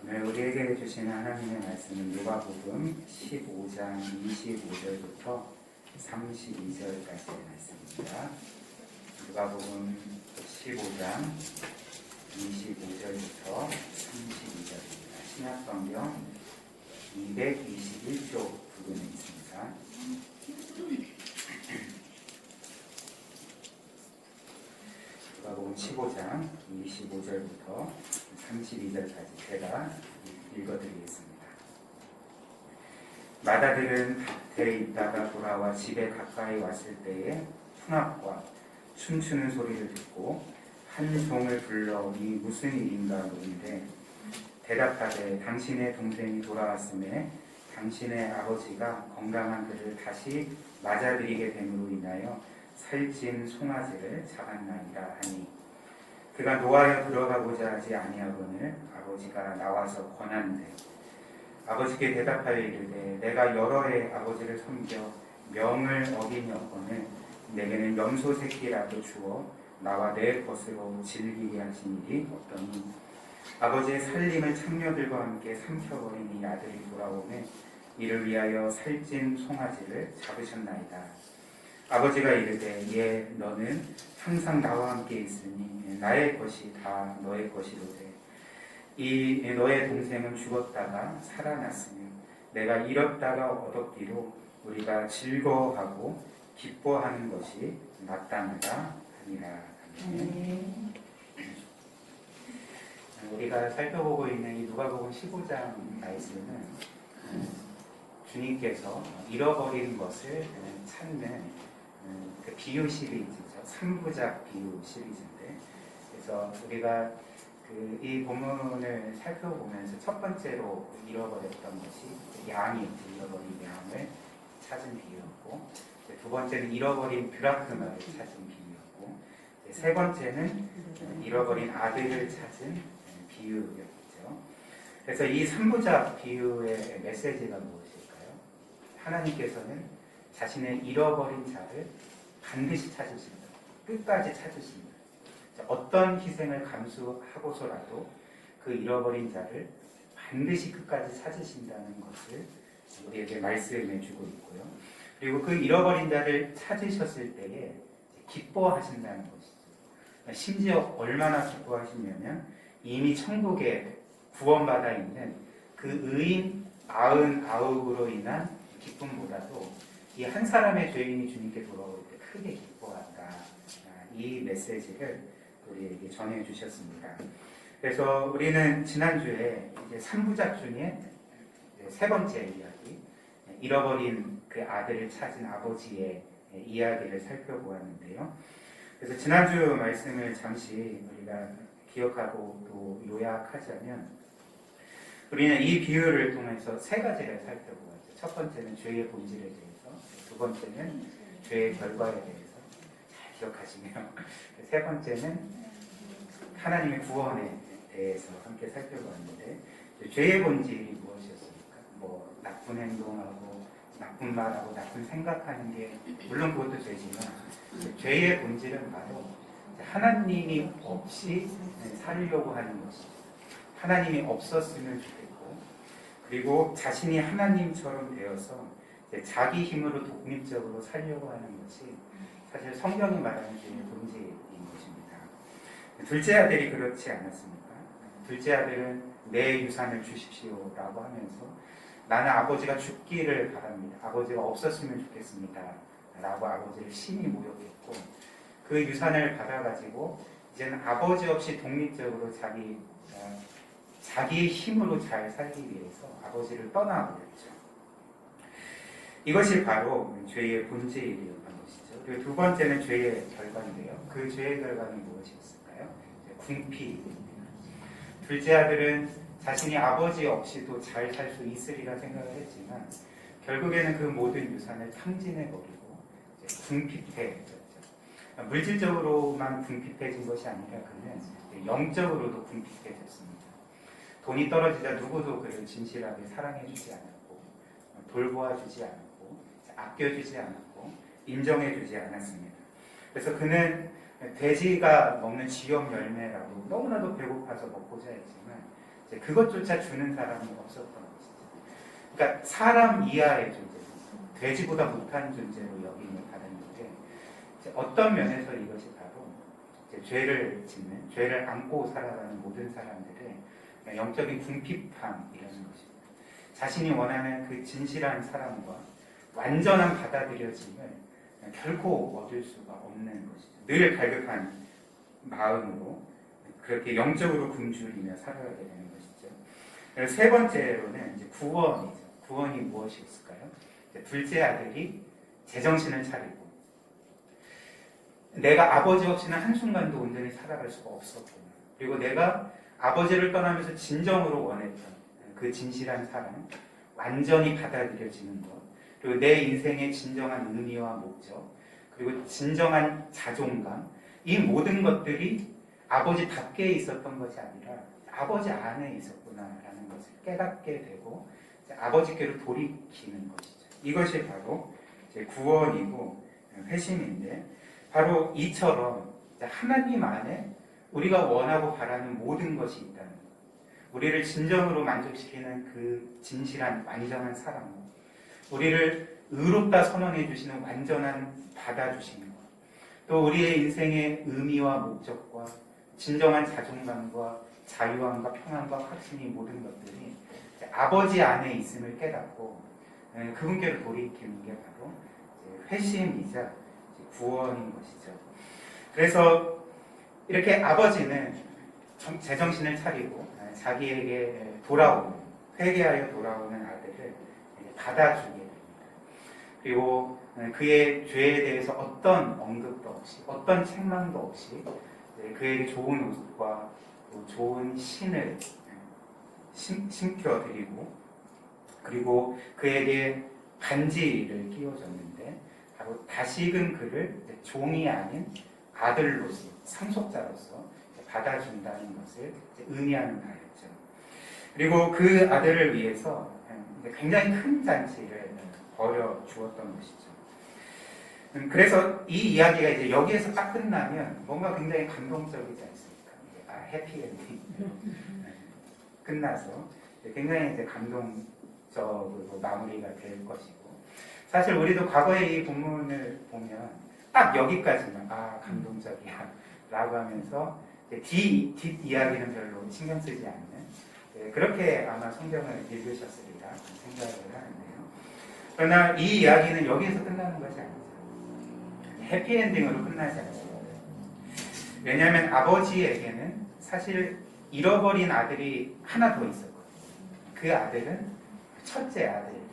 오늘 우리에게 주시는 하나님의 말씀은 누가복음 15장 25절부터 32절까지의 말씀입니다. 누가복음 15장 25절부터 32절입니다. 신약성경 221쪽 부분에 있습니다. 누가복음 15장 25절부터 32절까지 제가 읽어드리겠습니다. 마다들은 밭에 있다가 돌아와 집에 가까이 왔을 때에 풍악과 춤추는 소리를 듣고 한 종을 불러 이 무슨 일인가 물은데 대답하되 당신의 동생이 돌아왔음에 당신의 아버지가 건강한 그를 다시 맞아들이게 됨으로 인하여 살찐 송아지를 잡았나이다 하니 그가 노하여 들어가고자 하지 아니하거늘 아버지가 나와서 권하는데 아버지께 대답하여 이르되 내가 여러 해 아버지를 섬겨 명을 어기니었거늘 내게는 염소 새끼라도 주어 나와 내 것으로 즐기게 하신 일이 없더니 아버지의 살림을 창녀들과 함께 삼켜버린 이 아들이 돌아오매 이를 위하여 살찐 송아지를 잡으셨나이다. 아버지가 이르되 예 너는 항상 나와 함께 있으니 나의 것이 다 너의 것이로되 이 너의 동생은 죽었다가 살아났으며 내가 잃었다가 얻었기로 우리가 즐거워하고 기뻐하는 것이 마땅하다 하니라. 아멘. 우리가 살펴보고 있는 이 누가복음 15장 말씀은 주님께서 잃어버린 것을 찾는 그 비유 시리즈죠. 3부작 비유 시리즈인데, 그래서 우리가 이 본문을 살펴보면서 첫 번째로 잃어버렸던 것이 양이었죠. 잃어버린 양을 찾은 비유였고, 두 번째는 잃어버린 드라크마를 찾은 비유였고, 세 번째는 잃어버린 아들을 찾은 비유였죠. 그래서 이 3부작 비유의 메시지가 무엇일까요? 하나님께서는 자신의 잃어버린 자를 반드시 찾으신다. 끝까지 찾으신다. 어떤 희생을 감수하고서라도 그 잃어버린 자를 반드시 끝까지 찾으신다는 것을 우리에게 말씀해 주고 있고요. 그리고 그 잃어버린 자를 찾으셨을 때에 기뻐하신다는 것이죠. 심지어 얼마나 기뻐하시냐면 이미 천국에 구원받아 있는 그 의인 99으로 인한 기쁨보다도 이 한 사람의 죄인이 주님께 돌아올 때 크게 기뻐한다. 이 메시지를 우리에게 전해 주셨습니다. 그래서 우리는 지난주에 이제 3부작 중에 세 번째 이야기, 잃어버린 그 아들을 찾은 아버지의 이야기를 살펴보았는데요. 그래서 지난주 말씀을 잠시 우리가 기억하고 또 요약하자면 우리는 이 비유를 통해서 세 가지를 살펴보았죠. 첫 번째는 죄의 본질에 대해서, 두 번째는 죄의 결과에 대해서 잘 기억하시며, 세 번째는 하나님의 구원에 대해서 함께 살펴보았는데, 죄의 본질이 무엇이었습니까? 뭐 나쁜 행동하고 나쁜 말하고 나쁜 생각하는 게 물론 그것도 죄지만 죄의 본질은 바로 하나님이 없이 살려고 하는 것이죠. 하나님이 없었으면 좋겠고, 그리고 자신이 하나님처럼 되어서 자기 힘으로 독립적으로 살려고 하는 것이 사실 성경이 말하는 죄의 본질인 것입니다. 둘째 아들이 그렇지 않았습니까? 둘째 아들은 내 유산을 주십시오라고 하면서 나는 아버지가 죽기를 바랍니다. 아버지가 없었으면 좋겠습니다. 라고 아버지를 심히 모욕했고 그 유산을 받아가지고 이제는 아버지 없이 독립적으로 자기의 힘으로 잘 살기 위해서 아버지를 떠나버렸죠. 이것이 바로 죄의 본질이었던 것이죠. 그리고 두 번째는 죄의 결과인데요. 그 죄의 결과는 무엇이었을까요? 궁핍입니다. 둘째 아들은 자신이 아버지 없이도 잘 살 수 있으리라 생각을 했지만 결국에는 그 모든 유산을 탕진해버리고 궁핍해졌죠. 물질적으로만 궁핍해진 것이 아니라 그는 영적으로도 궁핍해졌습니다. 돈이 떨어지자 누구도 그를 진실하게 사랑해주지 않았고 돌보아주지 않았고 아껴주지 않았고 인정해주지 않았습니다. 그래서 그는 돼지가 먹는 지엽 열매라도 너무나도 배고파서 먹고자 했지만 이제 그것조차 주는 사람은 없었던 것이죠. 그러니까 사람 이하의 존재, 돼지보다 못한 존재로 여김을 받았는데 이제 어떤 면에서 이것이 바로 이제 죄를 짓는, 죄를 안고 살아가는 모든 사람들의 영적인 궁핍함이라는 것입니다. 자신이 원하는 그 진실한 사랑과 완전한 받아들여짐을 결코 얻을 수가 없는 것이죠. 늘 갈급한 마음으로 그렇게 영적으로 굶주리며 살아가게 되는 것이죠. 그래서 세 번째로는 이제 구원이죠. 구원이 무엇이 있을까요? 둘째 아들이 제정신을 차리고 내가 아버지 없이는 한순간도 온전히 살아갈 수가 없었구나. 그리고 내가 아버지를 떠나면서 진정으로 원했던 그 진실한 사랑, 완전히 받아들여지는 것, 그리고 내 인생의 진정한 의미와 목적, 그리고 진정한 자존감, 이 모든 것들이 아버지 밖에 있었던 것이 아니라 아버지 안에 있었구나라는 것을 깨닫게 되고 아버지께로 돌이키는 것이죠. 이것이 바로 이제 구원이고 회심인데, 바로 이처럼 하나님 안에 우리가 원하고 바라는 모든 것이 있다는 것, 우리를 진정으로 만족시키는 그 진실한 완전한 사랑, 우리를 의롭다 선언해 주시는 완전한 받아주시는 것, 또 우리의 인생의 의미와 목적과 진정한 자존감과 자유함과 평안과 확신이 모든 것들이 아버지 안에 있음을 깨닫고 그분께로 돌이키는 게 바로 회심이자 구원인 것이죠. 그래서 이렇게 아버지는 제정신을 차리고 자기에게 돌아오는, 회개하여 돌아오는 아들을 받아주게 됩니다. 그리고 그의 죄에 대해서 어떤 언급도 없이, 어떤 책망도 없이 그에게 좋은 옷과 좋은 신을 심겨드리고, 그리고 그에게 반지를 끼워줬는데 바로 다시금 그를 종이 아닌 아들로서, 상속자로서 받아준다는 것을 의미하는 바였죠. 그리고 그 아들을 위해서 굉장히 큰 잔치를 벌여 주었던 것이죠. 그래서 이 이야기가 이제 여기에서 딱 끝나면 뭔가 굉장히 감동적이지 않습니까? 해피엔딩 끝나서 굉장히 이제 감동적으로 마무리가 될 것이고, 사실 우리도 과거의 이 본문을 보면 딱 여기까지만 감동적이야 라고 하면서 뒷 이야기는 별로 신경 쓰지 않는, 그렇게 아마 성경을 읽으셨으리라 생각을 하는데요. 그러나 이 이야기는 여기에서 끝나는 것이 아니죠. 해피엔딩으로 끝나지 않습니다. 왜냐하면 아버지에게는 사실 잃어버린 아들이 하나 더 있었거든요. 그 아들은 첫째 아들이었습니다.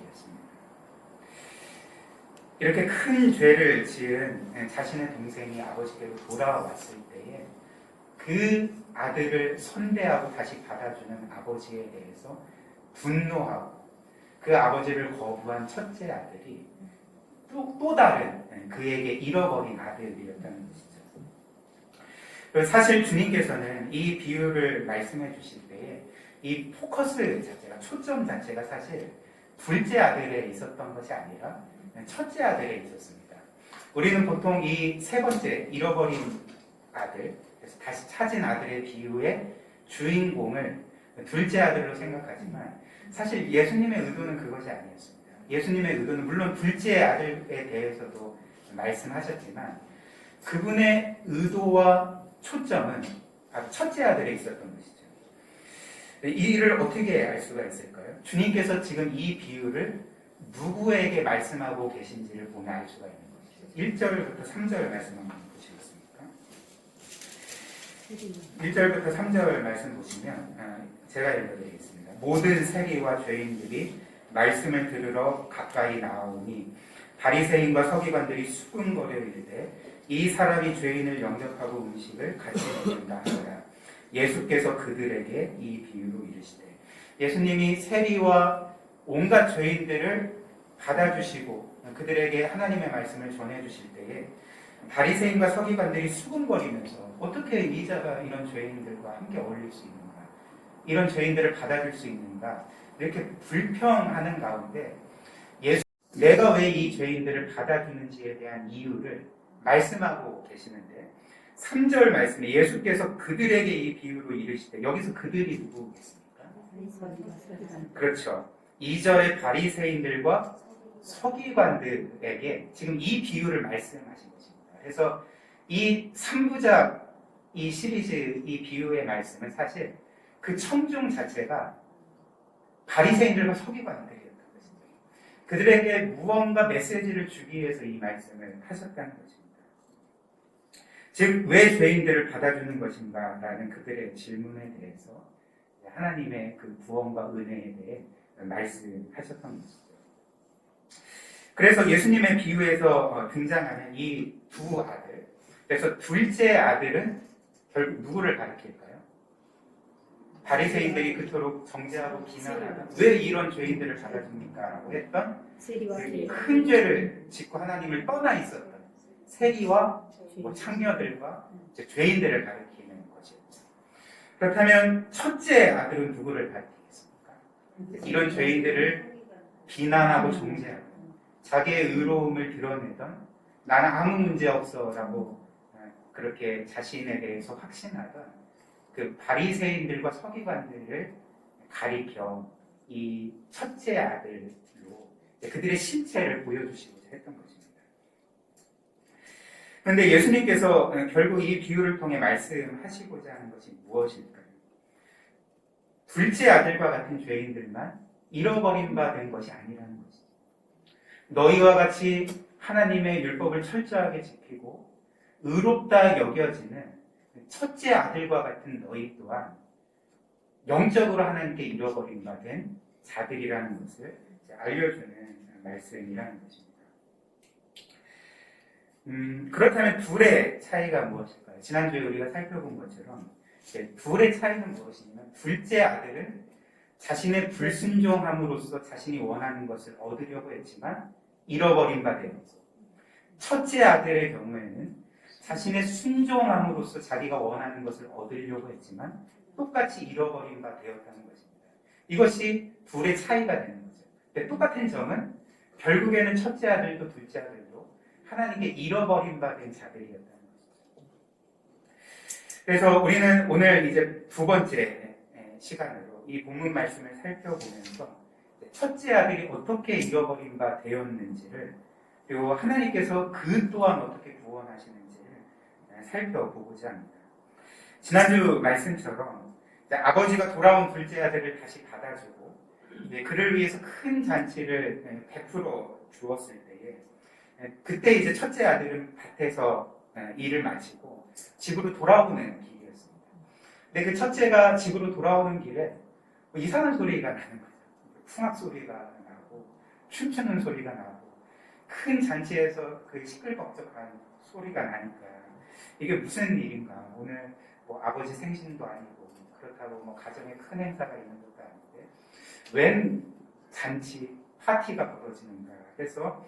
이렇게 큰 죄를 지은 자신의 동생이 아버지께로 돌아왔을 때에 그 아들을 선대하고 다시 받아주는 아버지에 대해서 분노하고 그 아버지를 거부한 첫째 아들이 또 다른 그에게 잃어버린 아들이었다는 것이죠. 사실 주님께서는 이 비유를 말씀해 주실 때에 이 포커스 자체가, 초점 자체가 사실 둘째 아들에 있었던 것이 아니라 첫째 아들에 있었습니다. 우리는 보통 이 세 번째 잃어버린 아들, 그래서 다시 찾은 아들의 비유의 주인공을 둘째 아들로 생각하지만 사실 예수님의 의도는 그것이 아니었습니다. 예수님의 의도는 물론 둘째 아들에 대해서도 말씀하셨지만 그분의 의도와 초점은 바로 첫째 아들에 있었던 것이죠. 이 일을 어떻게 알 수가 있을까요? 주님께서 지금 이 비유를 누구에게 말씀하고 계신지를 보면 알 수가 있는 것이죠. 1절부터 3절 말씀 한번 보시겠습니까? 1절부터 3절 말씀 보시면 제가 읽어드리겠습니다. 모든 세리와 죄인들이 말씀을 들으러 가까이 나오니 바리새인과 서기관들이 수군거려 이르되 이 사람이 죄인을 영접하고 음식을 같이 먹는다 하더라. 예수께서 그들에게 이 비유로 이르시되, 예수님이 세리와 온갖 죄인들을 받아주시고 그들에게 하나님의 말씀을 전해주실 때에 바리새인과 서기관들이 수군거리면서 어떻게 이 자가 이런 죄인들과 함께 어울릴 수 있는가, 이런 죄인들을 받아줄 수 있는가, 이렇게 불평하는 가운데 내가 왜 이 죄인들을 받아주는지에 대한 이유를 말씀하고 계시는데 3절 말씀에 예수께서 그들에게 이 비유로 이르시되, 여기서 그들이 누구겠습니까? 그렇죠. 2절의 바리새인들과 서기관들에게 지금 이 비유를 말씀하신 것입니다. 그래서 이 3부작 이 시리즈 이 비유의 말씀은 사실 그 청중 자체가 바리새인들과 서기관들이었던 것입니다. 그들에게 무언가 메시지를 주기 위해서 이 말씀을 하셨다는 것입니다. 즉, 왜 죄인들을 받아주는 것인가? 라는 그들의 질문에 대해서 하나님의 그 구원과 은혜에 대해 말씀하셨던 것이죠. 그래서 예수님의 비유에서 등장하는 이 두 아들, 그래서 둘째 아들은 결국 누구를 가리킬까요? 바리새인들이 그토록 정죄하고 비난하는 왜 이런 죄인들을 받아줍니까? 라고 했던 큰 죄를 짓고 하나님을 떠나 있었던 세리와 창녀들과 죄인들을 가리키는 것이었죠. 그렇다면 첫째 아들은 누구를 가리키겠습니까? 이런 죄인들을 비난하고 정죄하고 자기의 의로움을 드러내던 나는 아무 문제 없어 라고 그렇게 자신에 대해서 확신하던 그 바리새인들과 서기관들을 가리켜 이 첫째 아들로 그들의 실체를 보여주시고자 했던 것입니다. 그런데 예수님께서 결국 이 비유를 통해 말씀하시고자 하는 것이 무엇일까요? 둘째 아들과 같은 죄인들만 잃어버린 바 된 것이 아니라는 것이죠. 너희와 같이 하나님의 율법을 철저하게 지키고 의롭다 여겨지는 첫째 아들과 같은 너희 또한 영적으로 하나님께 잃어버린 바 된 자들이라는 것을 알려주는 말씀이라는 것입니다. 그렇다면 둘의 차이가 무엇일까요? 지난주에 우리가 살펴본 것처럼 둘의 차이는 무엇이냐면 둘째 아들은 자신의 불순종함으로써 자신이 원하는 것을 얻으려고 했지만 잃어버린 바 되었고, 첫째 아들의 경우에는 자신의 순종함으로써 자기가 원하는 것을 얻으려고 했지만 똑같이 잃어버린 바 되었다는 것입니다. 이것이 둘의 차이가 되는 거죠. 근데 똑같은 점은 결국에는 첫째 아들도 둘째 아들도 하나님께 잃어버린 바 된 자들이었다는 것이죠. 그래서 우리는 오늘 이제 두 번째 시간으로 이 본문 말씀을 살펴보면서 첫째 아들이 어떻게 잃어버린 바 되었는지를, 그리고 하나님께서 그 또한 어떻게 구원하시는지를 살펴보고자 합니다. 지난주 말씀처럼 아버지가 돌아온 둘째 아들을 다시 받아주고 그를 위해서 큰 잔치를 베풀어 주었을 때에, 그때 이제 첫째 아들은 밭에서 일을 마치고 집으로 돌아오는 길이었습니다. 근데 그 첫째가 집으로 돌아오는 길에 이상한 소리가 나는 거예요. 풍악 소리가 나고 춤추는 소리가 나고 큰 잔치에서 그 시끌벅적한 소리가 나니까 이게 무슨 일인가? 오늘 뭐 아버지 생신도 아니고 그렇다고 뭐 가정에 큰 행사가 있는 것도 아닌데 웬 잔치 파티가 벌어지는가? 그래서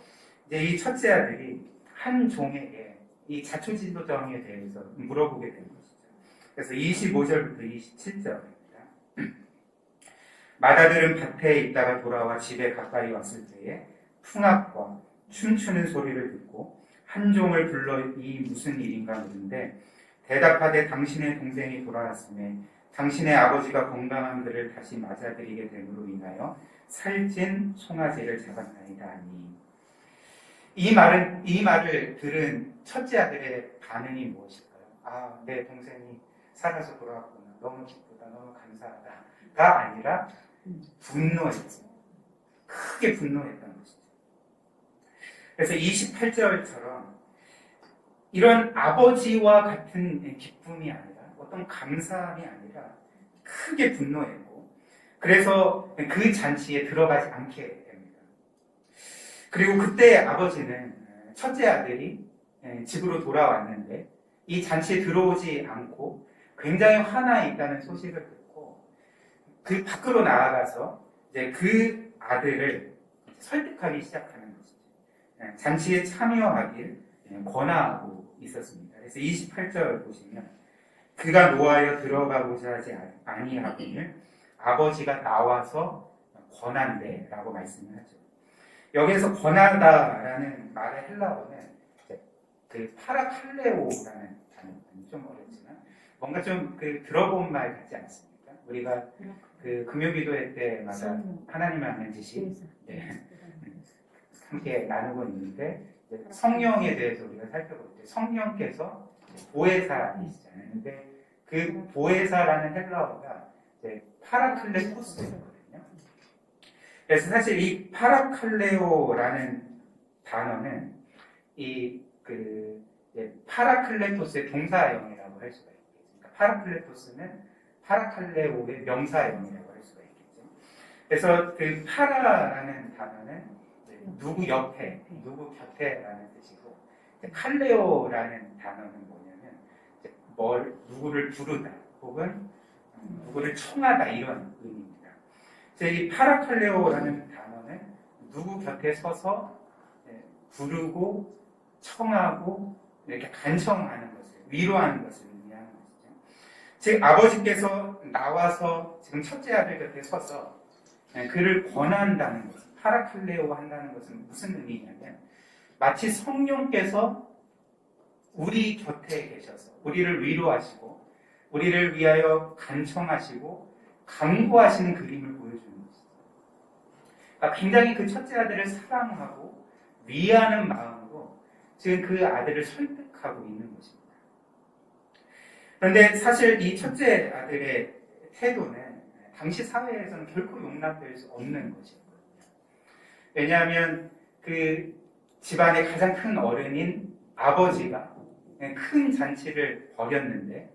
이제 이 첫째 아들이 한 종에게 이 자초지도정에 대해서 물어보게 된 것이죠. 그래서 25절부터 27절입니다. 맏아들은 밭에 있다가 돌아와 집에 가까이 왔을 때에 풍악과 춤추는 소리를 듣고 한 종을 불러 이 무슨 일인가 묻는데, 대답하되 당신의 동생이 돌아왔으며 당신의 아버지가 건강한 그를 다시 맞아들이게 됨으로 인하여 살찐 송아지를 잡았나이다 하니. 이 말을 들은 첫째 아들의 반응이 무엇일까요? 아, 내 동생이 살아서 돌아왔구나. 너무 기쁘다. 너무 감사하다.가 아니라 분노했죠. 크게 분노했던 것이죠. 그래서 28절처럼 이런 아버지와 같은 기쁨이 아니라, 어떤 감사함이 아니라 크게 분노했고, 그래서 그 잔치에 들어가지 않게 됩니다. 그리고 그때 아버지는 첫째 아들이 집으로 돌아왔는데 이 잔치에 들어오지 않고 굉장히 화나 있다는 소식을 듣고 그 밖으로 나아가서 이제 그 아들을 설득하기 시작하는 것이죠. 잔치에 참여하길 권하고 있었습니다. 그래서 28절 보시면 그가 노하여 들어가고자 하지 아니하거늘 아버지가 나와서 권한대라고 말씀을 하죠. 여기에서 권하다라는 말의 헬라어는 그 파라칼레오라는 단어, 좀 어렵지만 뭔가 좀 그 들어본 말 같지 않습니까? 우리가 그 금요기도회 때마다 하나님을 아는 지식 네, 함께 나누고 있는데 이제 성령에 대해서 우리가 살펴볼 때 성령께서 보혜사이시잖아요. 근데 그 보혜사라는 헬라어가 이제 파라클레토스거든요. 그래서 사실 이 파라칼레오라는 단어는 이 파라클레토스의 동사형이라고 할 수가 있겠죠. 그러니까 파라클레토스는 파라칼레오의 명사형이라고 할 수가 있겠죠. 그래서 그 파라라는 단어는 누구 옆에, 누구 곁에라는 뜻이고, 칼레오라는 단어는 뭐냐면 누구를 부르다 혹은 누구를 청하다 이런 의미입니다. 그래서 이 파라칼레오라는 단어는 누구 곁에 서서 부르고 청하고 이렇게 간청하는 것을 위로하는 것을 의미하는 것이죠. 즉 아버지께서 나와서 지금 첫째 아들 곁에 서서 그를 권한다는 것, 파라클레오 한다는 것은 무슨 의미냐면 마치 성령께서 우리 곁에 계셔서 우리를 위로하시고 우리를 위하여 간청하시고 강구하시는 그림을 보여주는 것이죠. 그러니까 굉장히 그 첫째 아들을 사랑하고 위하는 마음으로 지금 그 아들을 설득하고 있는 것입니다. 그런데 사실 이 첫째 아들의 태도는 당시 사회에서는 결코 용납될 수 없는 것이었거든요. 왜냐하면 그 집안의 가장 큰 어른인 아버지가 큰 잔치를 벌였는데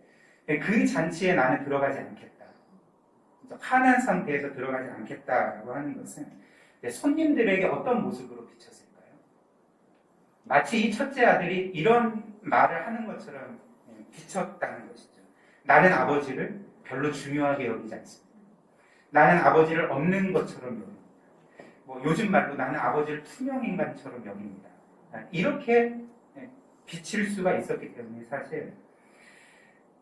그 잔치에 나는 들어가지 않겠다. 화난 상태에서 들어가지 않겠다라고 하는 것은 손님들에게 어떤 모습으로 비쳤을까요? 마치 이 첫째 아들이 이런 말을 하는 것처럼 비쳤다는 것이죠. 나는 아버지를 별로 중요하게 여기지 않습니다. 나는 아버지를 없는 것처럼 여깁니다. 요즘 말로 나는 아버지를 투명인간처럼 여깁니다. 이렇게 비칠 수가 있었기 때문에 사실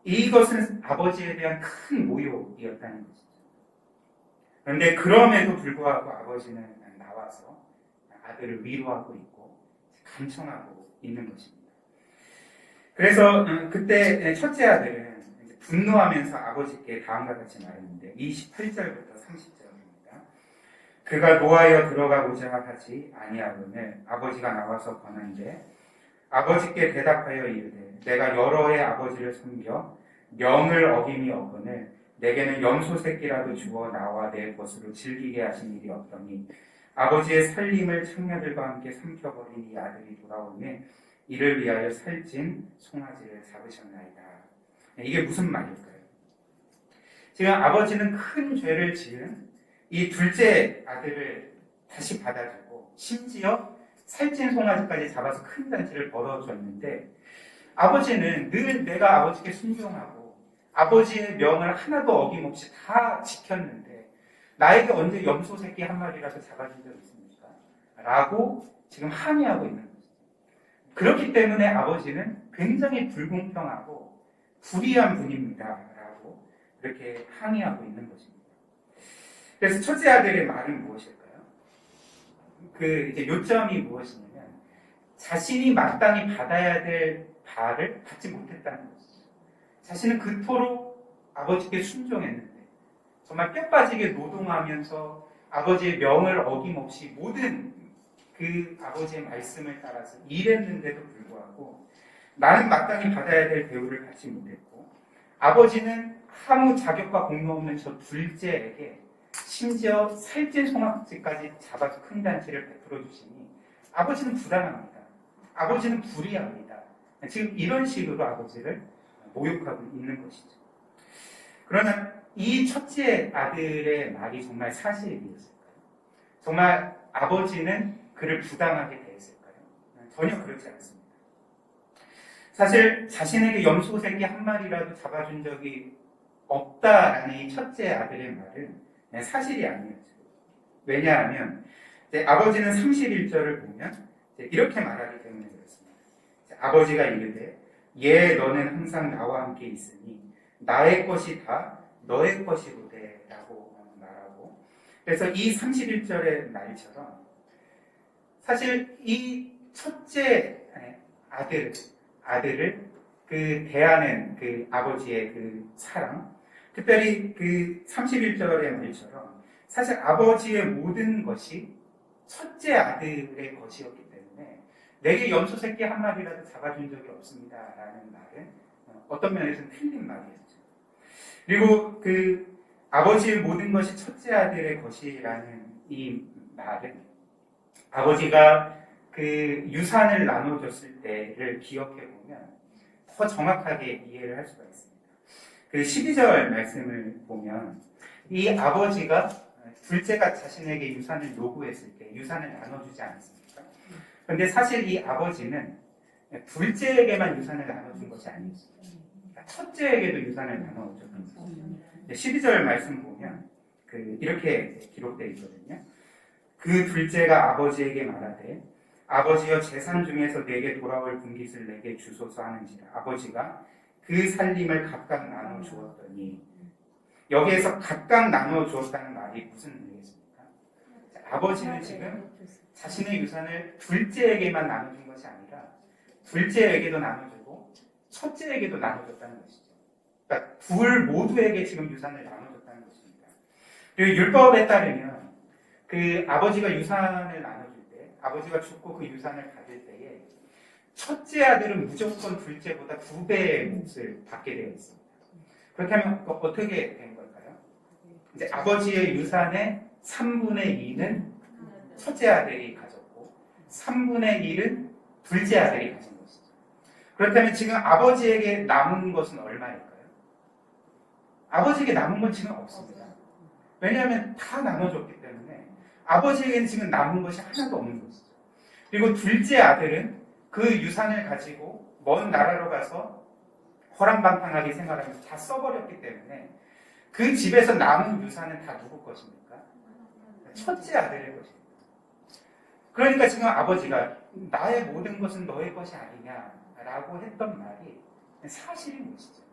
이것은 아버지에 대한 큰 모욕이었다는 것이죠. 그런데 그럼에도 불구하고 아버지는 나와서 아들을 위로하고 있고 간청하고 있는 것입니다. 그래서 그때 첫째 아들은 분노하면서 아버지께 다음과 같이 말했는데 28절부터 30절입니다. 그가 노하여 들어가고자 하지 아니하거늘 아버지가 나와서 권한대 아버지께 대답하여 이르되 내가 여러 해 아버지를 섬겨 명을 어김이 없거늘 내게는 염소 새끼라도 주어 나와 내 것으로 즐기게 하신 일이 없더니 아버지의 살림을 창녀들과 함께 삼켜버린 이 아들이 돌아오매 이를 위하여 살찐 송아지를 잡으셨나이다. 이게 무슨 말일까요? 지금 아버지는 큰 죄를 지은 이 둘째 아들을 다시 받아주고 심지어 살찐 송아지까지 잡아서 큰 잔치를 벌어줬는데 아버지는 늘 내가 아버지께 순종하고 아버지의 명을 하나도 어김없이 다 지켰는데 나에게 언제 염소 새끼 한 마리라도 잡아준 적 있습니까? 라고 지금 항의하고 있는 거죠. 그렇기 때문에 아버지는 굉장히 불공평하고 불의한 분입니다. 라고 그렇게 항의하고 있는 것입니다. 그래서 첫째 아들의 말은 무엇일까요? 이제 요점이 무엇이냐면 자신이 마땅히 받아야 될 바를 받지 못했다는 것이죠. 자신은 그토록 아버지께 순종했는데 정말 뼈 빠지게 노동하면서 아버지의 명을 어김없이 모든 그 아버지의 말씀을 따라서 일했는데도 불구하고 나는 마땅히 받아야 될 대우를 받지 못했고 아버지는 아무 자격과 공로 없는 저 둘째에게 심지어 살찐 송아지까지 잡아서 큰 잔치를 베풀어 주시니 아버지는 부당합니다. 아버지는 불의합니다. 지금 이런 식으로 아버지를 모욕하고 있는 것이죠. 그러나 이 첫째 아들의 말이 정말 사실이었을까요? 정말 아버지는 그를 부당하게 대했을까요? 전혀 그렇지 않습니다. 사실 자신에게 염소 새끼 한 마리라도 잡아준 적이 없다라는 이 첫째 아들의 말은 사실이 아니었죠. 왜냐하면 아버지는 31절을 보면 이렇게 말하기 때문에 그렇습니다. 아버지가 이르되 예 너는 항상 나와 함께 있으니 나의 것이 다 너의 것이로되 라고 말하고 그래서 이 31절의 말처럼 사실 이 첫째 아들을 대하는 그 아버지의 그 사랑 특별히 그 31절의 말처럼 사실 아버지의 모든 것이 첫째 아들의 것이었기 때문에 내게 염소 새끼 한 마리라도 잡아준 적이 없습니다라는 말은 어떤 면에서는 틀린 말이었죠. 그리고 그 아버지의 모든 것이 첫째 아들의 것이라는 이 말은 아버지가 그 유산을 나눠줬을 때를 기억해 보면 더 정확하게 이해를 할 수가 있습니다. 그 12절 말씀을 보면 이 아버지가 둘째가 자신에게 유산을 요구했을 때 유산을 나눠주지 않았습니까? 그런데 사실 이 아버지는 둘째에게만 유산을 나눠준 것이 아니었습니다. 첫째에게도 유산을 나눠줬던 것입니다. 12절 말씀 보면 이렇게 기록되어 있거든요. 그 둘째가 아버지에게 말하되 아버지여 재산 중에서 내게 돌아올 분깃을 내게 주소서 하는지라. 아버지가 그 살림을 각각 나눠 주었더니, 여기에서 각각 나눠 주었다는 말이 무슨 의미겠습니까? 아버지는 지금 자신의 유산을 둘째에게만 나눠준 것이 아니라 둘째에게도 나눠주고 첫째에게도 나눠줬다는 것이죠. 그러니까 둘 모두에게 지금 유산을 나눠줬다는 것입니다. 그리고 율법에 따르면 그 아버지가 유산을 나눠줄 때, 아버지가 죽고 그 유산을 받을 때에 첫째 아들은 무조건 둘째보다 2배의 몫을 받게 되어 있습니다. 그렇다면 어떻게 된 걸까요? 이제 아버지의 유산의 3분의 2는 첫째 아들이 가졌고 3분의 1은 둘째 아들이 가진 것이죠. 그렇다면 지금 아버지에게 남은 것은 얼마일까요? 아버지에게 남은 건 지금 없습니다. 왜냐하면 다 나눠줬기 때문에 아버지에게는 지금 남은 것이 하나도 없는 것이죠. 그리고 둘째 아들은 그 유산을 가지고 먼 나라로 가서 허랑방탕하게 생활하면서 다 써버렸기 때문에 그 집에서 남은 유산은 다 누구 것입니까? 첫째 아들의 것입니다. 그러니까 지금 아버지가 나의 모든 것은 너의 것이 아니냐라고 했던 말이 사실인 것이죠.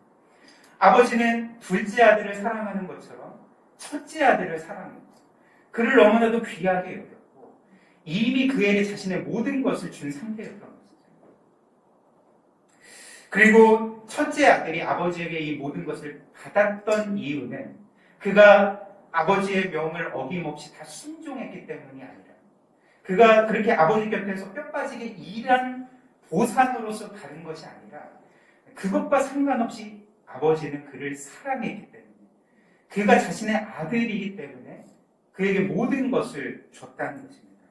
아버지는 둘째 아들을 사랑하는 것처럼 첫째 아들을 사랑했고 그를 너무나도 귀하게 여겼고 이미 그에게 자신의 모든 것을 준 상태였던 것이죠. 그리고 첫째 아들이 아버지에게 이 모든 것을 받았던 이유는 그가 아버지의 명을 어김없이 다 순종했기 때문이 아니라 그가 그렇게 아버지 곁에서 뼈 빠지게 일한 보상으로서 받은 것이 아니라 그것과 상관없이 아버지는 그를 사랑했기 때문에 그가 자신의 아들이기 때문에 그에게 모든 것을 줬다는 것입니다.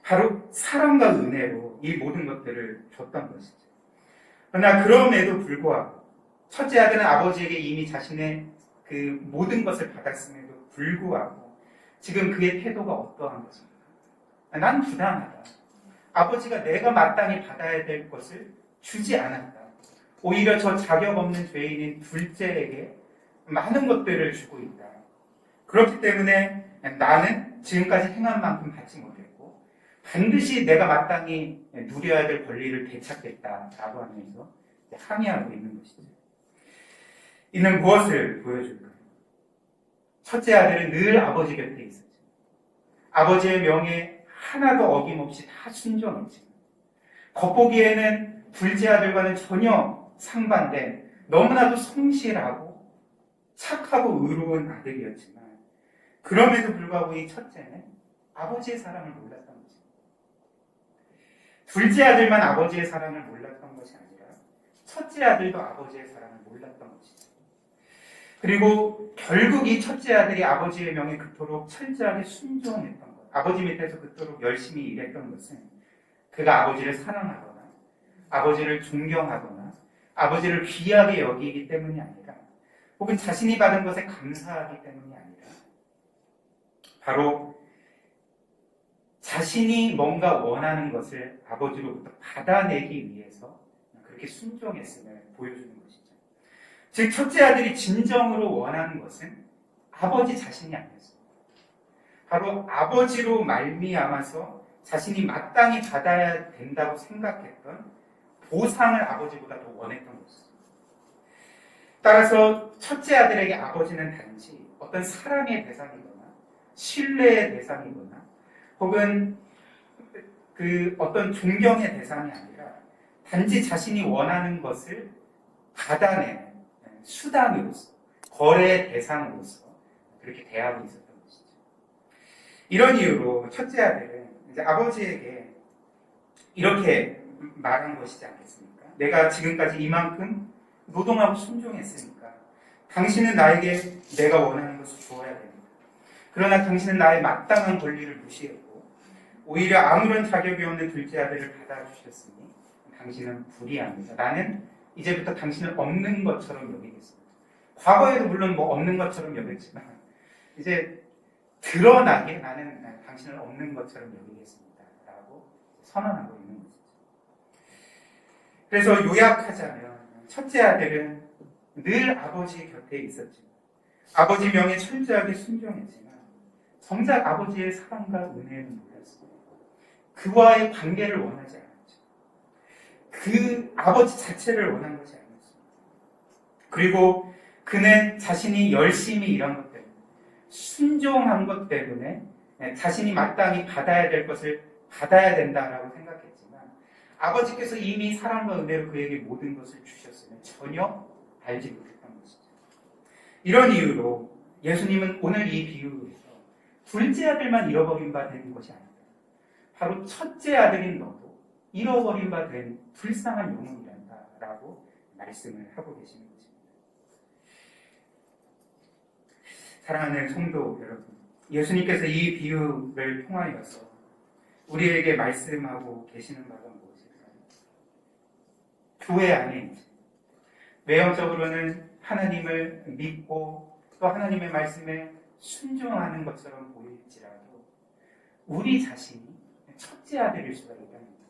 바로 사랑과 은혜로 이 모든 것들을 줬던 것이죠. 그러나 그럼에도 불구하고 첫째 아들은 아버지에게 이미 자신의 그 모든 것을 받았음에도 불구하고 지금 그의 태도가 어떠한 것입니까? 난 부당하다. 아버지가 내가 마땅히 받아야 될 것을 주지 않았다. 오히려 저 자격 없는 죄인인 둘째에게 많은 것들을 주고 있다. 그렇기 때문에 나는 지금까지 행한 만큼 받지 못했고 반드시 내가 마땅히 누려야 될 권리를 되찾겠다라고 하면서 항의하고 있는 것이죠. 이는 무엇을 보여줄까요? 첫째 아들은 늘 아버지 곁에 있었죠. 아버지의 명에 하나도 어김없이 다 순종했지만 겉보기에는 둘째 아들과는 전혀 상반된 너무나도 성실하고 착하고 의로운 아들이었지만 그럼에도 불구하고 이 첫째는 아버지의 사랑을 몰랐던 거죠. 둘째 아들만 아버지의 사랑을 몰랐던 것이 아니라 첫째 아들도 아버지의 사랑을 몰랐던 것이죠. 그리고 결국 이 첫째 아들이 아버지의 명에 그토록 철저하게 순종했던 것, 아버지 밑에서 그토록 열심히 일했던 것은 그가 아버지를 사랑하거나 아버지를 존경하거나 아버지를 귀하게 여기기 때문이 아니라 혹은 자신이 받은 것에 감사하기 때문이 아니라 바로 자신이 뭔가 원하는 것을 아버지로부터 받아내기 위해서 그렇게 순종했음을 보여주는 것이죠. 즉 첫째 아들이 진정으로 원하는 것은 아버지 자신이 아니었습니다. 바로 아버지로 말미암아서 자신이 마땅히 받아야 된다고 생각했던 보상을 아버지보다 더 원했던 것이죠. 따라서 첫째 아들에게 아버지는 단지 어떤 사랑의 대상이거나 신뢰의 대상이거나 혹은 그 어떤 존경의 대상이 아니라 단지 자신이 원하는 것을 받아내는 수단으로서, 거래 대상으로서 그렇게 대하고 있었던 것이죠. 이런 이유로 첫째 아들은 이제 아버지에게 이렇게 말한 것이지 않겠습니까? 내가 지금까지 이만큼 노동하고 순종했으니까 당신은 나에게 내가 원하는 것을 주어야 됩니다. 그러나 당신은 나의 마땅한 권리를 무시했고 오히려 아무런 자격이 없는 둘째 아들을 받아주셨으니 당신은 불이합니다. 나는 이제부터 당신을 없는 것처럼 여기겠습니다. 과거에도 물론 뭐 없는 것처럼 여겼지만 이제 드러나게 나는 당신을 없는 것처럼 여기겠습니다. 라고 선언하고 있는 것이죠. 그래서 요약하자면 첫째 아들은 늘 아버지 곁에 있었지만 아버지 명에 철저하게 순종했지만 정작 아버지의 사랑과 은혜는 몰랐습니다. 그와의 관계를 원하지 않았죠. 그 아버지 자체를 원한 것이 아니었습니다. 그리고 그는 자신이 열심히 일한 것 때문에 순종한 것 때문에 자신이 마땅히 받아야 될 것을 받아야 된다라고 생각했지만 아버지께서 이미 사랑과 은혜로 그에게 모든 것을 주셨으면 전혀 알지 못했던 것이죠. 이런 이유로 예수님은 오늘 이 비유에서 둘째 아들만 잃어버린 바 된 것이 아니다. 바로 첫째 아들인 너도 잃어버린 바 된 불쌍한 영혼이란다 라고 말씀을 하고 계시는 것입니다. 사랑하는 성도 여러분, 예수님께서 이 비유를 통하여서 우리에게 말씀하고 계시는 바가 무엇일까요? 교회 안에 이제 외형적으로는 하나님을 믿고 또 하나님의 말씀에 순종하는 것처럼 보일지라도 우리 자신이 첫째 아들일 수가 있다는 겁니다.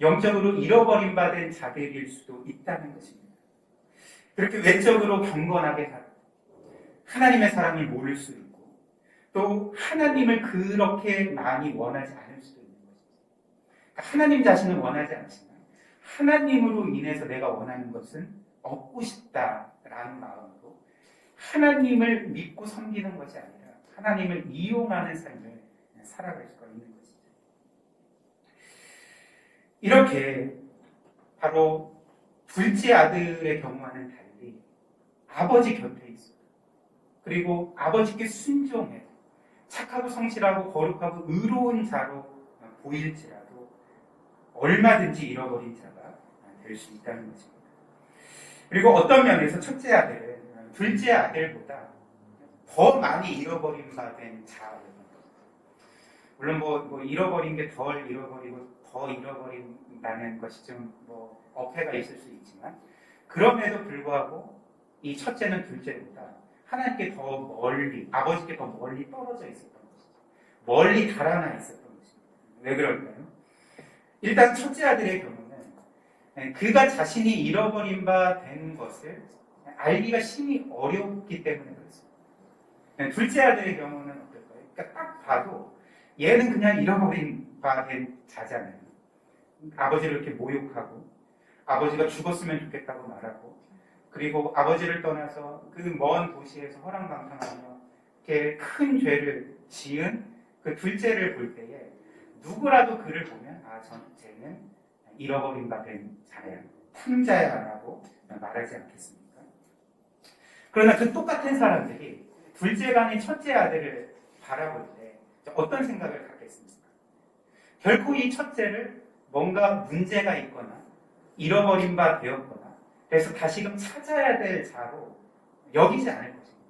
영적으로 잃어버린 바 된 자들일 수도 있다는 것입니다. 그렇게 외적으로 경건하게 살고 하나님의 사랑을 모를 수 있고 또 하나님을 그렇게 많이 원하지 않을 수도 있는 것입니다. 하나님 자신은 원하지 않지만 하나님으로 인해서 내가 원하는 것은 얻고 싶다라는 마음으로 하나님을 믿고 섬기는 것이 아니라 하나님을 이용하는 삶을 살아갈 수가 있는 것이죠. 이렇게 바로 둘째 아들의 경우와는 달리 아버지 곁에 있어요. 그리고 아버지께 순종해 착하고 성실하고 거룩하고 의로운 자로 보일지라도 얼마든지 잃어버린 자가 될 수 있다는 것입니다. 그리고 어떤 면에서 첫째 아들은 둘째 아들보다 더 많이 잃어버린 바 된 자입니다. 물론 뭐 잃어버린 게 덜 잃어버리고 더 잃어버린다는 것이 좀 뭐 어폐가 있을 수 있지만 그럼에도 불구하고 이 첫째는 둘째보다 하나님께 더 멀리, 아버지께 더 멀리 떨어져 있었던 것이죠. 멀리 달아나 있었던 것입니다. 왜 그럴까요? 일단 첫째 아들의 경우는 그가 자신이 잃어버린 바 된 것을 알기가 심히 어렵기 때문에 그렇습니다. 둘째 아들의 경우는 어떨까요? 그러니까 딱 봐도 얘는 그냥 잃어버린 바 된 자잖아요. 아버지를 이렇게 모욕하고 아버지가 죽었으면 좋겠다고 말하고 그리고 아버지를 떠나서 그 먼 도시에서 허랑방탕하며 이렇게 큰 죄를 지은 그 둘째를 볼 때에 누구라도 그를 보면 쟤는 잃어버린 바 된 자야, 탕자야라고 말하지 않겠습니까? 그러나 그 똑같은 사람들이 둘째가 아닌 첫째 아들을 바라볼 때 어떤 생각을 갖겠습니까? 결코 이 첫째를 뭔가 문제가 있거나 잃어버린 바 되었거나 그래서 다시금 찾아야 될 자로 여기지 않을 것입니다.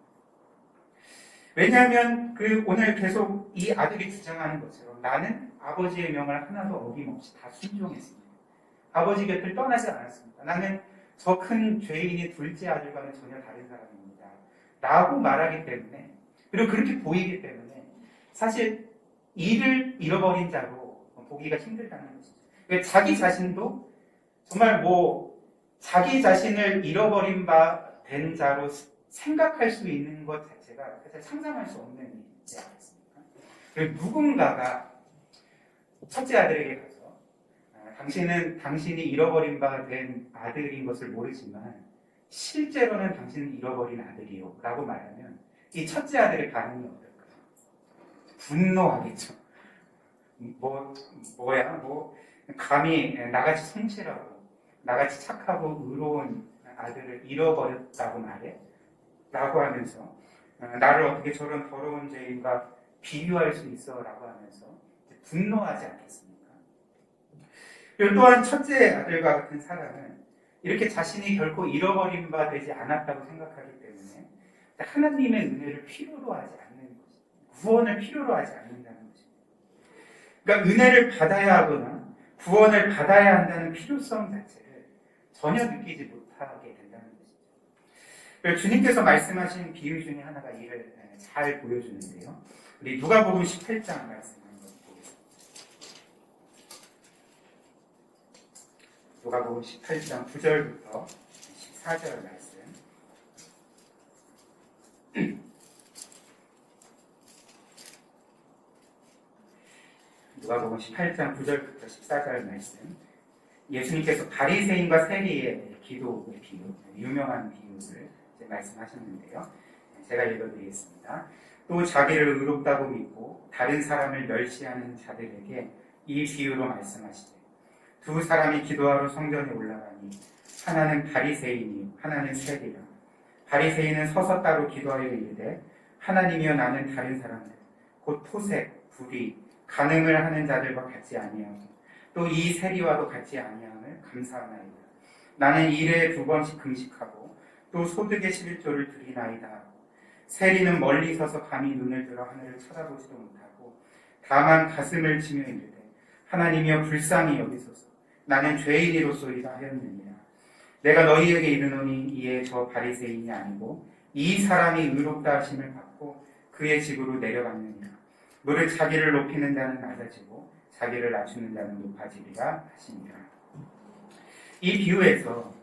왜냐하면 오늘 계속 이 아들이 주장하는 것처럼 나는 아버지의 명을 하나도 어김없이 다 순종했습니다. 아버지 곁을 떠나지 않았습니다. 나는 저 큰 죄인의 둘째 아들과는 전혀 다른 사람입니다. 라고 말하기 때문에 그리고 그렇게 보이기 때문에 사실 이를 잃어버린 자로 보기가 힘들다는 것이죠. 자기 자신도 정말 자기 자신을 잃어버린 바 된 자로 생각할 수 있는 것 자체가 사실 상상할 수 없는 일이지 않겠습니까? 누군가가 첫째 아들에게 가서 당신이 잃어버린 바 된 아들인 것을 모르지만 실제로는 당신은 잃어버린 아들이요 라고 말하면 이 첫째 아들의 반응이 어떨까요? 분노하겠죠. 감히 나같이 성실하고 나같이 착하고 의로운 아들을 잃어버렸다고 말해? 라고 하면서 나를 어떻게 저런 더러운 죄인과 비교할 수 있어? 라고 하면서 분노하지 않겠습니까? 그리고 또한 첫째 아들과 같은 사람은 이렇게 자신이 결코 잃어버린 바 되지 않았다고 생각하기 때문에 하나님의 은혜를 필요로 하지 않는 것입니다. 구원을 필요로 하지 않는다는 것입니다. 그러니까 은혜를 받아야 하거나 구원을 받아야 한다는 필요성 자체를 전혀 느끼지 못하게 된다는 것이죠. 주님께서 말씀하신 비유 중에 하나가 이를 잘 보여주는데요. 우리 누가복음 18장 말씀 한번 보겠습니다. 누가복음 18장 9절부터 14절 말씀. 누가복음 18장 9절부터 14절 말씀. 예수님께서 바리새인과 세리의 기도의 비유, 유명한 비유를 말씀하셨는데요. 제가 읽어드리겠습니다. 또 자기를 의롭다고 믿고 다른 사람을 멸시하는 자들에게 이 비유로 말씀하시되 두 사람이 기도하러 성전에 올라가니 하나는 바리새인이요 하나는 세리라. 바리새인은 서서 따로 기도하여 이르되 하나님이여 나는 다른 사람들 곧 토색, 불의, 간음을 하는 자들과 같지 아니하고 또 이 세리와도 같지 아니함을 감사하나이다. 나는 일에 2번씩 금식하고 또 소득의 11조를 드리나이다. 세리는 멀리 서서 감히 눈을 들어 하늘을 쳐다보지도 못하고 다만 가슴을 치며 이르되 하나님이여 불쌍히 여기소서. 나는 죄인이로소이다 하였느니라. 내가 너희에게 이르노니 이에 저 바리새인이 아니고 이 사람이 의롭다 하심을 받고 그의 집으로 내려갔느니라. 무릇 자기를 높이는 자는 낮아지고 자기를 낮추는 자는 높아지리라 하시니라. 이 비유에서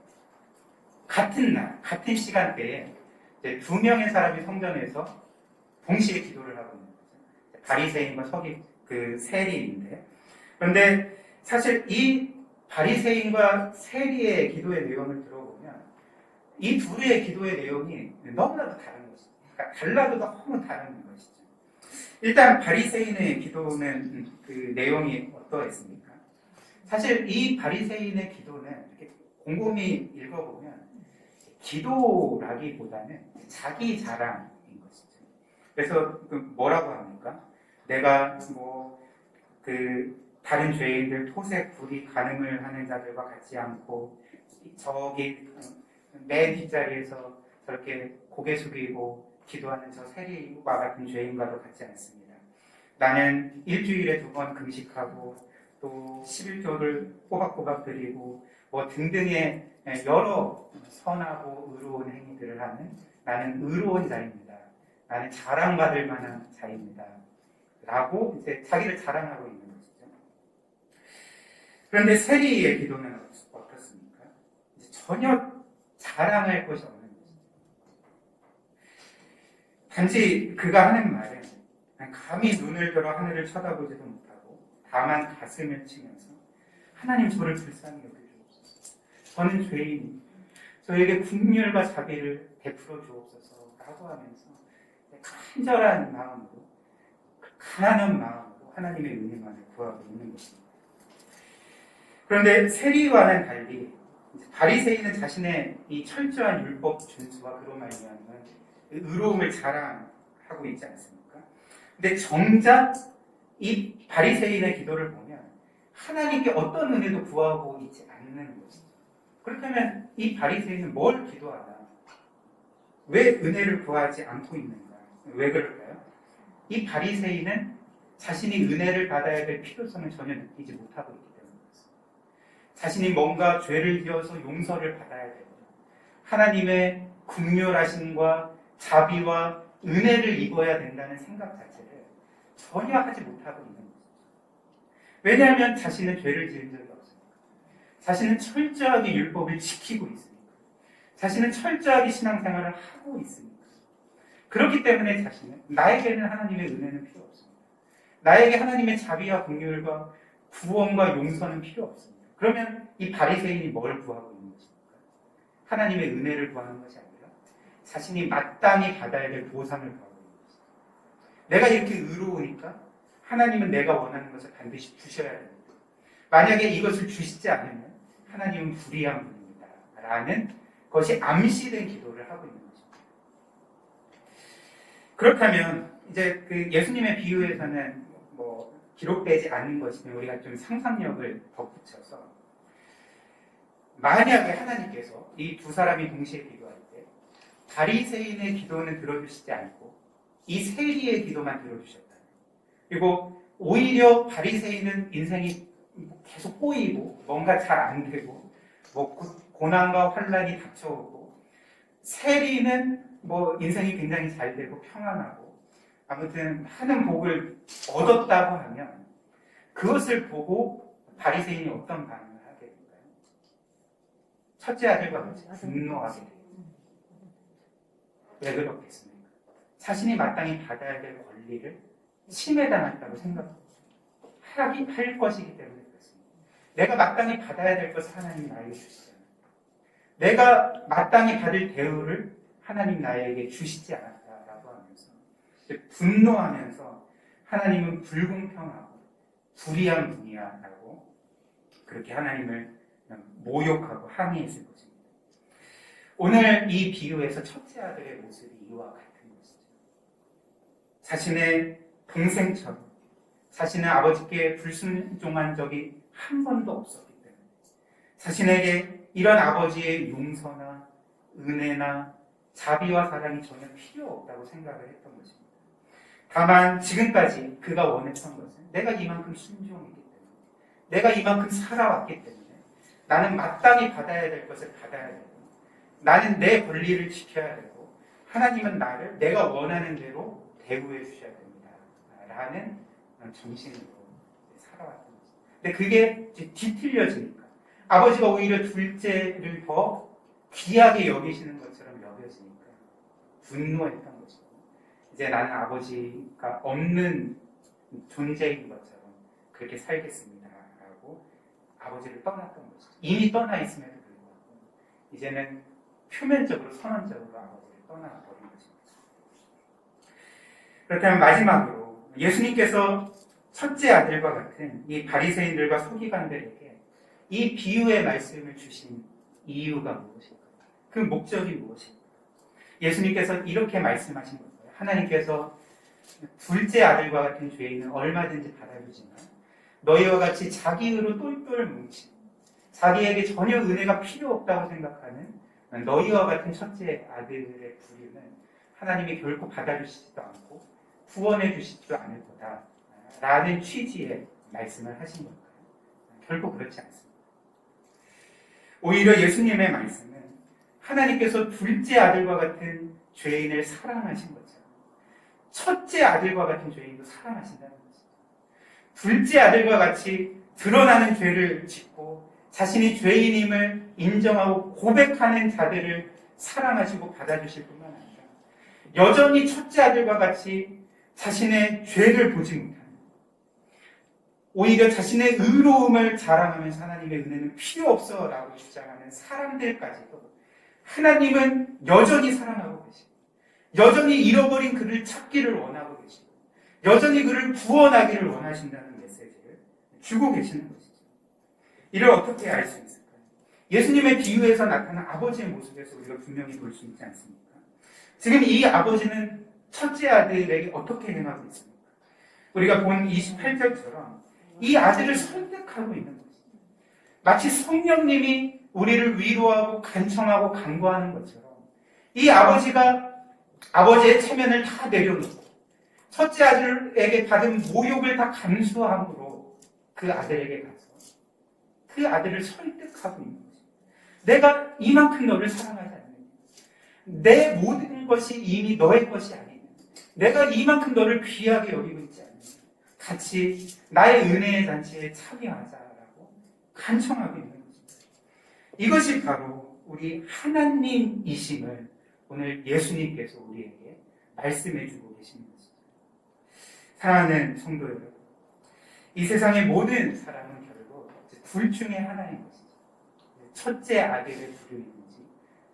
같은 날, 같은 시간대에 두 명의 사람이 성전에서 동시에 기도를 하고 있는 거죠. 바리새인과 세리인데, 그런데 사실 이 바리새인과 세리의 기도의 내용을 들어보면 이 둘의 기도의 내용이 너무나도 다른 것이죠. 그러니까 달라도 너무 다른 것이죠. 일단 바리새인의 기도는 그 내용이 어떠했습니까? 사실 이 바리새인의 기도는 이렇게 곰곰이 읽어보면 기도라기보다는 자기 자랑인 것이죠. 그래서 뭐라고 합니까? 내가 다른 죄인들 토색, 불의, 간음을 하는 자들과 같지 않고 저기 맨 뒷자리에서 저렇게 고개 숙이고 기도하는 저 세리와 같은 죄인과도 같지 않습니다. 나는 일주일에 2번 금식하고 또 11조를 꼬박꼬박 드리고 등등의 여러 선하고 의로운 행위들을 하는 나는 의로운 자입니다. 나는 자랑받을 만한 자입니다. 라고 이제 자기를 자랑하고 있는 것이죠. 그런데 세리의 기도는 어떻습니까? 전혀 자랑할 것이 없는 것이죠. 단지 그가 하는 말은 감히 눈을 들어 하늘을 쳐다보지도 못하고 다만 가슴을 치면서 하나님 저를 불쌍히 여겨주옵소서. 저는 죄인이 저에게 긍휼과 자비를 베풀어 주옵소서 라고 하면서 간절한 마음으로 가난한 마음으로 하나님의 은혜만을 구하고 있는 것입니다. 그런데 세리와는 달리 바리새인은 자신의 이 철저한 율법 준수와 그로 말미암은 의로움을 자랑하고 있지 않습니까? 근데 정작 이 바리새인의 기도를 보면 하나님께 어떤 은혜도 구하고 있지 않는 것이죠. 그렇다면 이 바리새인은 뭘 기도하나? 왜 은혜를 구하지 않고 있는가? 왜 그럴까요? 이 바리새인은 자신이 은혜를 받아야 될 필요성을 전혀 느끼지 못하고 있기 때문입니다. 자신이 뭔가 죄를 지어서 용서를 받아야 되고 하나님의 긍휼하심과 자비와 은혜를 입어야 된다는 생각 자체를 전혀 하지 못하고 있는 것이죠. 왜냐하면 자신은 죄를 지은 적이 없습니다. 자신은 철저하게 율법을 지키고 있습니다. 자신은 철저하게 신앙생활을 하고 있습니다. 그렇기 때문에 자신은 나에게는 하나님의 은혜는 필요 없습니다. 나에게 하나님의 자비와 긍휼과 구원과 용서는 필요 없습니다. 그러면 이 바리새인이 뭘 구하고 있는 것입니까? 하나님의 은혜를 구하는 것이 아니라 자신이 마땅히 받아야 될 보상을 구하고 있는 것입니다. 내가 이렇게 의로우니까 하나님은 내가 원하는 것을 반드시 주셔야 됩니다. 만약에 이것을 주시지 않으면 하나님은 불의한 분입니다. 라는 그것이 암시된 기도를 하고 있는 것입니다. 그렇다면 이제 그 예수님의 비유에서는 뭐 기록되지 않는 것이면 우리가 좀 상상력을 덧붙여서 만약에 하나님께서 이 두 사람이 동시에 기도할 때 바리새인의 기도는 들어주시지 않고 이 세리의 기도만 들어주셨다. 그리고 오히려 바리새인은 인생이 계속 꼬이고 뭔가 잘 안 되고 뭐 고난과 환란이 닥쳐오고 세리는 뭐 인생이 굉장히 잘 되고 평안하고 아무튼 하는 복을 얻었다고 하면 그것을 보고 바리새인이 어떤 반응을 하게 될까요? 첫째 아들과 같이 분노하게 돼요. 왜 그렇겠습니까? 자신이 마땅히 받아야 될 권리를 침해당했다고 생각합니다. 할 것이기 때문에 그렇습니다. 내가 마땅히 받아야 될 것을 하나님이 나에게 주시잖아요. 내가 마땅히 받을 대우를 하나님 나에게 주시지 않았다라고 하면서 분노하면서 하나님은 불공평하고 불의한 분이야라고 그렇게 하나님을 모욕하고 항의했을 것입니다. 오늘 이 비유에서 첫째 아들의 모습이 이와 같은 것이죠. 자신의 동생처럼 자신의 아버지께 불순종한 적이 한 번도 없었기 때문에 자신에게 이런 아버지의 용서나 은혜나 자비와 사랑이 전혀 필요 없다고 생각을 했던 것입니다. 다만 지금까지 그가 원했던 것은 내가 이만큼 순종했기 때문에 내가 이만큼 살아왔기 때문에 나는 마땅히 받아야 될 것을 받아야 되고 나는 내 권리를 지켜야 되고 하나님은 나를 내가 원하는 대로 대우해 주셔야 됩니다 라는 정신으로 살아왔던 거죠. 근데 그게 뒤틀려지니까 아버지가 오히려 둘째를 더 귀하게 여기시는 것처럼 여겨지니까 분노했던 것이고 이제 나는 아버지가 없는 존재인 것처럼 그렇게 살겠습니다 라고 아버지를 떠났던 것이죠. 이미 떠나 있음에도 불구하고 이제는 표면적으로 선언적으로 아버지를 떠나버린 것입니다. 그렇다면 마지막으로 예수님께서 첫째 아들과 같은 이 바리새인들과 서기관들에게 이 비유의 말씀을 주신 이유가 무엇일까요? 그 목적이 무엇일까요? 예수님께서 이렇게 말씀하신 거예요. 하나님께서 둘째 아들과 같은 죄인은 얼마든지 받아주지만 너희와 같이 자기 의로 똘똘 뭉친 자기에게 전혀 은혜가 필요 없다고 생각하는 너희와 같은 첫째 아들의 부류는 하나님이 결코 받아주시지도 않고 구원해 주시지도 않을 거다 라는 취지의 말씀을 하신 걸까요? 결코 그렇지 않습니다. 오히려 예수님의 말씀은 하나님께서 둘째 아들과 같은 죄인을 사랑하신 것처럼 첫째 아들과 같은 죄인도 사랑하신다는 것입니다. 둘째 아들과 같이 드러나는 죄를 짓고 자신이 죄인임을 인정하고 고백하는 자들을 사랑하시고 받아주실 뿐만 아니라 여전히 첫째 아들과 같이 자신의 죄를 보지 못하는 오히려 자신의 의로움을 자랑하면서 하나님의 은혜는 필요 없어 라고 주장하는 사람들까지도 하나님은 여전히 사랑하고 계시고 여전히 잃어버린 그를 찾기를 원하고 계시고 여전히 그를 구원하기를 원하신다는 메시지를 주고 계시는 것이죠. 이를 어떻게 알 수 있을까요? 예수님의 비유에서 나타난 아버지의 모습에서 우리가 분명히 볼 수 있지 않습니까? 지금 이 아버지는 첫째 아들에게 어떻게 행하고 있습니까? 우리가 본 28절처럼 이 아들을 설득하고 있는 것입니다. 마치 성령님이 우리를 위로하고 간청하고 간구하는 것처럼 이 아버지가 아버지의 체면을 다 내려놓고 첫째 아들에게 받은 모욕을 다 감수함으로 그 아들에게 가서 그 아들을 설득하고 있는 것입니다. 내가 이만큼 너를 사랑하지 않느냐. 내 모든 것이 이미 너의 것이 아니냐. 내가 이만큼 너를 귀하게 여기고 있지 않느냐. 같이 나의 은혜의 잔치에 참여하자라고 간청하고 있는 것입니다. 이것이 바로 우리 하나님이심을 오늘 예수님께서 우리에게 말씀해주고 계시는 것입니다. 사랑하는 성도 여러분, 이 세상의 모든 사람은 결국 둘 중에 하나인 것이죠. 첫째 아들의 부류이든지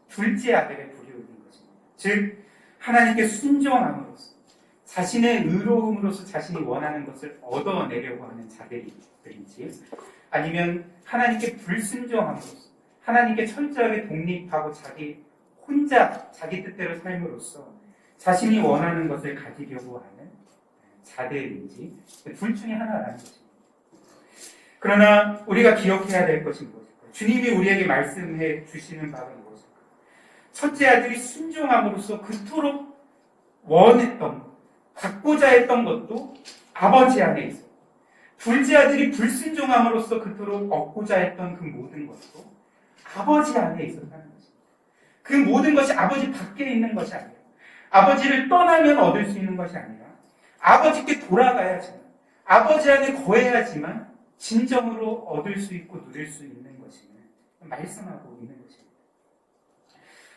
둘째 아들의 부류인 것입니다. 즉 하나님께 순종함으로써 자신의 의로움으로써 자신이 원하는 것을 얻어내려고 하는 자들인지 아니면 하나님께 불순종함으로써 하나님께 철저하게 독립하고 혼자 자기 뜻대로 삶으로써 자신이 원하는 것을 가지려고 하는 자들인지 둘 중에 하나라는 것입니다. 그러나 우리가 기억해야 될 것이 무엇일까요? 주님이 우리에게 말씀해 주시는 바가 무엇일까요? 첫째 아들이 순종함으로써 그토록 원했던 것, 갖고자 했던 것도 아버지 안에 있었고, 둘째 아들이 불순종함으로써 그토록 얻고자 했던 그 모든 것도 아버지 안에 있었다는 것입니다. 그 모든 것이 아버지 밖에 있는 것이 아니라, 아버지를 떠나면 얻을 수 있는 것이 아니라, 아버지께 돌아가야지만, 아버지 안에 거해야지만 진정으로 얻을 수 있고 누릴 수 있는 것임을 말씀하고 있는 것입니다.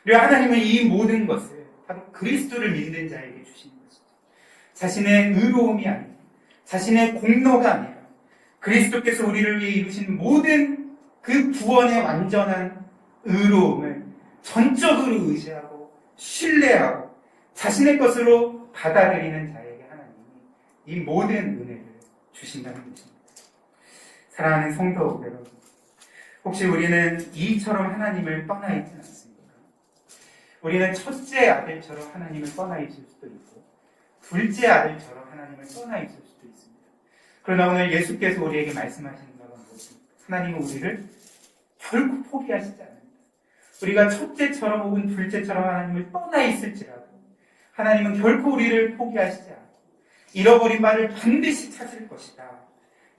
그리고 하나님은 이 모든 것을 바로 그리스도를 믿는 자에게 주시는 것이죠. 자신의 의로움이 아니라, 자신의 공로가 아니라, 그리스도께서 우리를 위해 이루신 모든 그 구원의 완전한 의로움을 전적으로 의지하고 신뢰하고 자신의 것으로 받아들이는 자에게 하나님이 이 모든 은혜를 주신다는 것입니다. 사랑하는 성도 여러분, 혹시 우리는 이처럼 하나님을 떠나 있지 않습니까? 우리는 첫째 아들처럼 하나님을 떠나 있을 수도 있고, 둘째 아들처럼 하나님을 떠나 있을 수도 있습니다. 그러나 오늘 예수께서 우리에게 말씀하시는 바가 무엇입니까? 하나님은 우리를 결코 포기하시지 않습니다. 우리가 첫째처럼 혹은 둘째처럼 하나님을 떠나 있을지라도 하나님은 결코 우리를 포기하시지 않고 잃어버린 바를 반드시 찾을 것이다.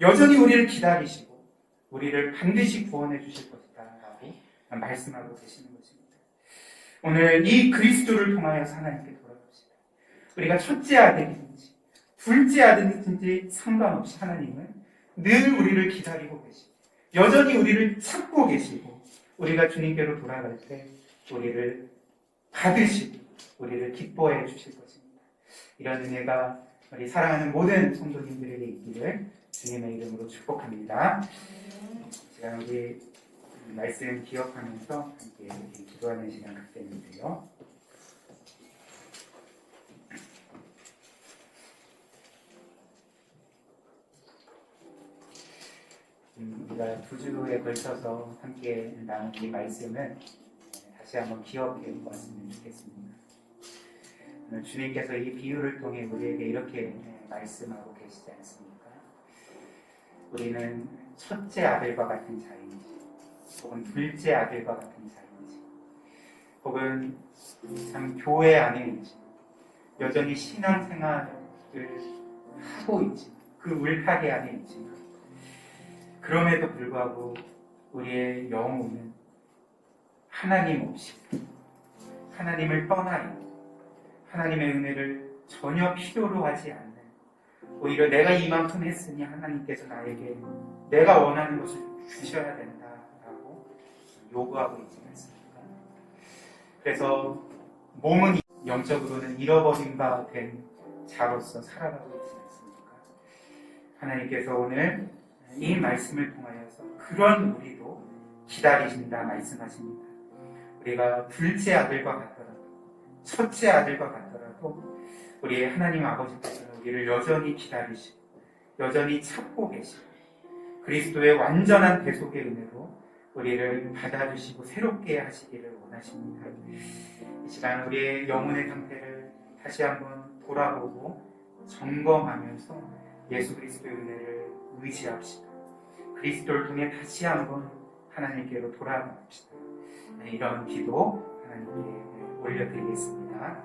여전히 우리를 기다리시고 우리를 반드시 구원해 주실 것이다 라고 말씀하고 계시는 것입니다. 오늘 이 그리스도를 통하여서 하나님께 돌아갑시다. 우리가 첫째 아들이든지 둘째 아들이든지 상관없이 하나님은 늘 우리를 기다리고 계시고 여전히 우리를 찾고 계시고, 우리가 주님께로 돌아갈 때 우리를 받으시고 우리를 기뻐해 주실 것입니다. 이런 은혜가 우리 사랑하는 모든 성도님들에게 있기를 주님의 이름으로 축복합니다. 제가 우리 말씀 기억하면서 함께 기도하는 시간 갖겠는데요. 우리가 2주에 걸쳐서 함께 나눈 이 말씀을 다시 한번 기억해 보았으면 좋겠습니다. 주님께서 이 비유를 통해 우리에게 이렇게 말씀하고 계시지 않습니까? 우리는 첫째 아들과 같은 자인지, 혹은 둘째 아들과 같은 자인지, 혹은 참 교회 안에 있지, 여전히 신앙생활을 하고 있지, 그 울타리 안에 있지만, 그럼에도 불구하고 우리의 영혼은 하나님 없이 하나님을 떠나 있고 하나님의 은혜를 전혀 필요로 하지 않는, 오히려 내가 이만큼 했으니 하나님께서 나에게 내가 원하는 것을 주셔야 된다라고 요구하고 있지 않습니까? 그래서 몸은 영적으로는 잃어버린 바 된 자로서 살아가고 있지 않습니까? 하나님께서 오늘 이 말씀을 통하여서 그런 우리도 기다리신다 말씀하십니다. 우리가 둘째 아들과 같더라도 첫째 아들과 같더라도 우리의 하나님 아버지께서는 우리를 여전히 기다리시고 여전히 찾고 계시고 그리스도의 완전한 대속의 은혜로 우리를 받아주시고 새롭게 하시기를 원하십니다. 이 시간 우리의 영혼의 상태를 다시 한번 돌아보고 점검하면서 예수 그리스도의 은혜를 의지합시다. 그리스도를 통해 다시 한번 하나님께로 돌아갑시다. 이런 기도 하나님께 올려드리겠습니다.